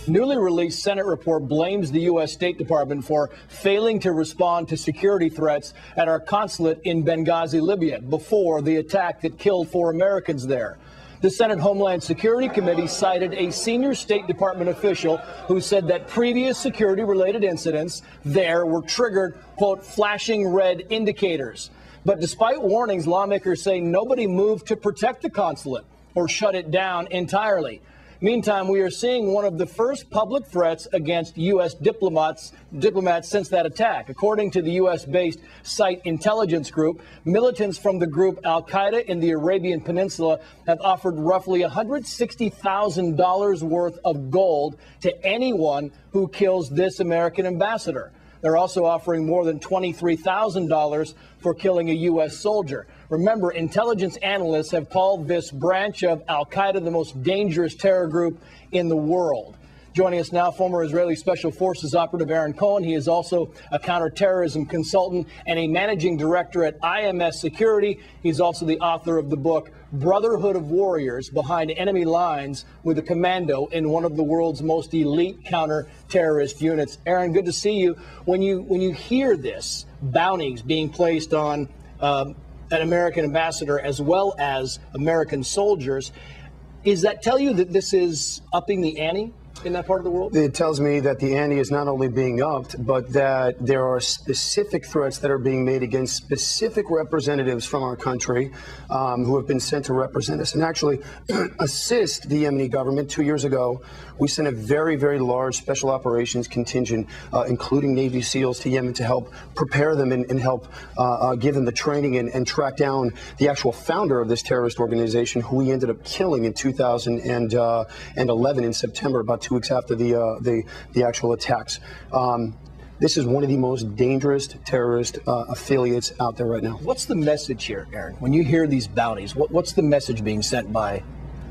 Newly released Senate report blames the U.S. State Department for failing to respond to security threats at our consulate in Benghazi, Libya, before the attack that killed 4 Americans there. The Senate Homeland Security Committee cited a senior State Department official who said that previous security-related incidents there were triggered, quote, flashing red indicators. But despite warnings, lawmakers say nobody moved to protect the consulate or shut it down entirely. Meantime, we are seeing one of the first public threats against U.S. diplomats since that attack. According to the U.S.-based site Intelligence Group, militants from the group Al-Qaeda in the Arabian Peninsula have offered roughly $160,000 worth of gold to anyone who kills this American ambassador. They're also offering more than $23,000 for killing a U.S. soldier. Remember, intelligence analysts have called this branch of Al-Qaeda the most dangerous terror group in the world. Joining us now, former Israeli Special Forces operative Aaron Cohen. He is also a counterterrorism consultant and a managing director at IMS Security. He's also the author of the book Brotherhood of Warriors: Behind Enemy Lines with a Commando in one of the world's most elite counter-terrorist units. Aaron, good to see you. When you hear this, bounties being placed on an American ambassador as well as American soldiers, does that tell you that this is upping the ante in that part of the world? It tells me that the ante is not only being upped, but that there are specific threats that are being made against specific representatives from our country who have been sent to represent us and actually assist the Yemeni government. 2 years ago, we sent a very, very large special operations contingent, including Navy SEALs, to Yemen to help prepare them and help give them the training and track down the actual founder of this terrorist organization, who we ended up killing in 2011 in September, about 2 weeks after the actual attacks. This is one of the most dangerous terrorist affiliates out there right now. What's the message here, Aaron? When you hear these bounties, what's the message being sent by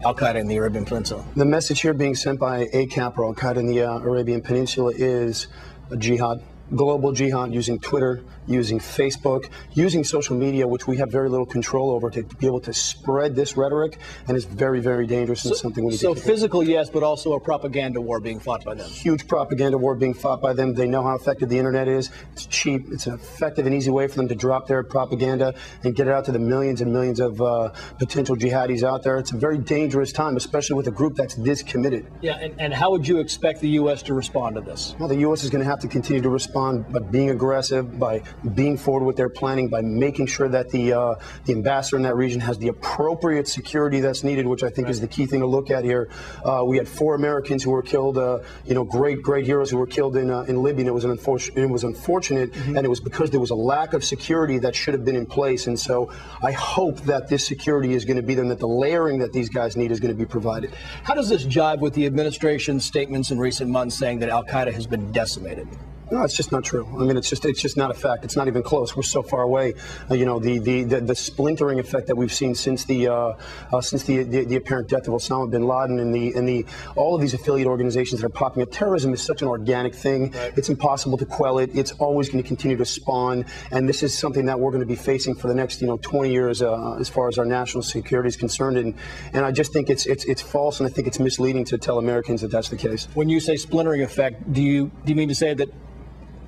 Al-Qaeda in the Arabian Peninsula? The message here being sent by ACAP or Al-Qaeda in the Arabian Peninsula is a jihad. Global jihad, using Twitter, using Facebook, using social media, which we have very little control over, to be able to spread this rhetoric, and it's very, very dangerous and something we need to So physical, yes, but also a propaganda war being fought by them. Huge propaganda war being fought by them. They know how effective the internet is. It's cheap. It's an effective and easy way for them to drop their propaganda and get it out to the millions and millions of potential jihadis out there. It's a very dangerous time, especially with a group that's this committed. Yeah, and how would you expect the U.S. to respond to this? Well, the U.S. is going to have to continue to respond by being aggressive, by being forward with their planning, by making sure that the ambassador in that region has the appropriate security that's needed, which I think is the key thing to look at here. We had 4 Americans who were killed, great heroes who were killed in Libya. And it was unfortunate, and it was because there was a lack of security that should have been in place. And so I hope that this security is going to be there, and that the layering that these guys need is going to be provided. How does this jive with the administration's statements in recent months saying that Al-Qaeda has been decimated? No, it's just not true. I mean, it's just not a fact. It's not even close. We're so far away. The splintering effect that we've seen since the apparent death of Osama bin Laden and all of these affiliate organizations that are popping up. Terrorism is such an organic thing. Right. It's impossible to quell it. It's always going to continue to spawn, and this is something that we're going to be facing for the next 20 years as far as our national security is concerned. And I just think it's false, and I think it's misleading to tell Americans that that's the case. When you say splintering effect, do you mean to say that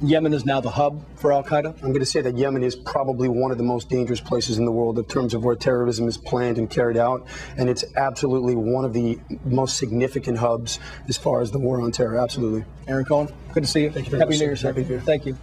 Yemen is now the hub for Al-Qaeda? I'm going to say that Yemen is probably one of the most dangerous places in the world in terms of where terrorism is planned and carried out, and it's absolutely one of the most significant hubs as far as the war on terror. Absolutely. Aaron Cohen, good to see you. Thank you very much. Happy New Year, sir. Happy New Year. Thank you.